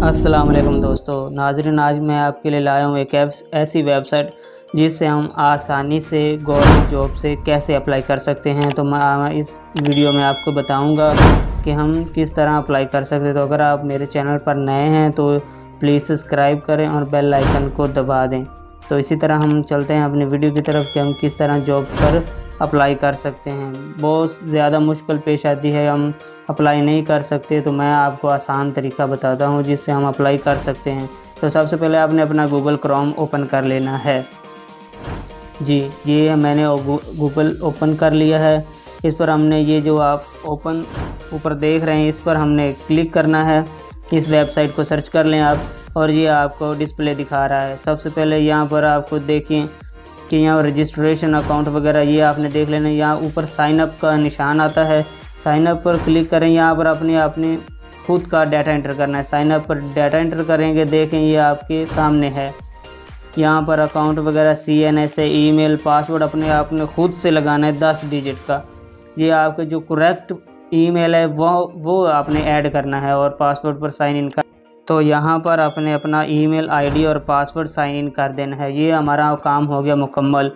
अस्सलाम वालेकुम दोस्तों नाज़रीन, आज मैं आपके लिए लाया हूँ एक ऐसी वेबसाइट जिससे हम आसानी से गवर्नमेंट जॉब से कैसे अप्लाई कर सकते हैं। तो मैं इस वीडियो में आपको बताऊंगा कि हम किस तरह अप्लाई कर सकते हैं। तो अगर आप मेरे चैनल पर नए हैं तो प्लीज़ सब्सक्राइब करें और बेल आइकन को दबा दें। तो इसी तरह हम चलते हैं अपनी वीडियो की तरफ कि हम किस तरह जॉब पर अप्लाई कर सकते हैं। बहुत ज़्यादा मुश्किल पेश आती है, हम अप्लाई नहीं कर सकते, तो मैं आपको आसान तरीका बताता हूं जिससे हम अप्लाई कर सकते हैं। तो सबसे पहले आपने अपना गूगल क्रोम ओपन कर लेना है। जी, ये मैंने गूगल ओपन कर लिया है। इस पर हमने ये जो आप ओपन ऊपर देख रहे हैं इस पर हमने क्लिक करना है। इस वेबसाइट को सर्च कर लें आप और ये आपको डिस्प्ले दिखा रहा है। सबसे पहले यहाँ पर आपको देखें कि यहाँ रजिस्ट्रेशन अकाउंट वगैरह ये आपने देख लेना। यहाँ ऊपर साइन अप का निशान आता है, साइन अप पर क्लिक करें। यहाँ पर अपने खुद का डाटा एंटर करना है। साइन अप पर डाटा एंटर करेंगे, देखें ये आपके सामने है। यहाँ पर अकाउंट वगैरह CNSA ईमेल पासवर्ड आपने खुद से लगाना है 10 डिजिट का। ये आपके जो करेक्ट ईमेल है वो आपने ऐड करना है और पासवर्ड पर साइन इन कर। तो यहाँ पर आपने अपना ईमेल आईडी और पासवर्ड साइन इन कर देना है। ये हमारा काम हो गया मुकम्मल।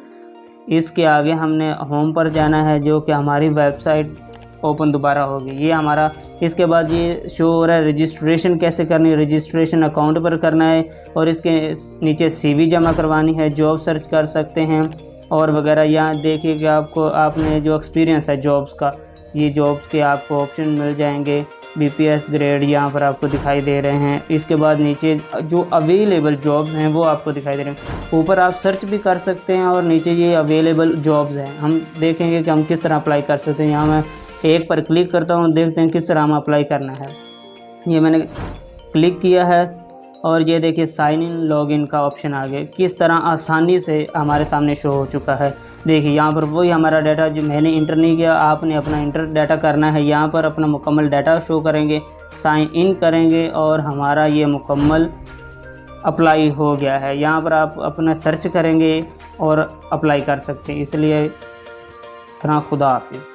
इसके आगे हमने होम पर जाना है जो कि हमारी वेबसाइट ओपन दोबारा होगी। ये हमारा इसके बाद ये शो हो रहा है रजिस्ट्रेशन कैसे करनी है। रजिस्ट्रेशन अकाउंट पर करना है और इसके नीचे CV जमा करवानी है। जॉब सर्च कर सकते हैं और वगैरह। यहाँ देखिए कि आपने जो एक्सपीरियंस है जॉब्स का, ये जॉब्स के आपको ऑप्शन मिल जाएंगे। BPS ग्रेड यहाँ पर आपको दिखाई दे रहे हैं। इसके बाद नीचे जो अवेलेबल जॉब्स हैं वो आपको दिखाई दे रहे हैं। ऊपर आप सर्च भी कर सकते हैं और नीचे ये अवेलेबल जॉब्स हैं। हम देखेंगे कि हम किस तरह अप्लाई कर सकते हैं। यहाँ मैं एक पर क्लिक करता हूँ, देखते हैं किस तरह हम अप्लाई करना है। ये मैंने क्लिक किया है और ये देखिए साइन इन लॉगिन का ऑप्शन आ गया। किस तरह आसानी से हमारे सामने शो हो चुका है। देखिए यहाँ पर वही हमारा डाटा जो मैंने इंटर नहीं किया, आपने अपना इंटर डाटा करना है। यहाँ पर अपना मुकम्मल डाटा शो करेंगे, साइन इन करेंगे और हमारा ये मुकम्मल अप्लाई हो गया है। यहाँ पर आप अपना सर्च करेंगे और अप्लाई कर सकते हैं। इसलिए खुदा हाफिज़।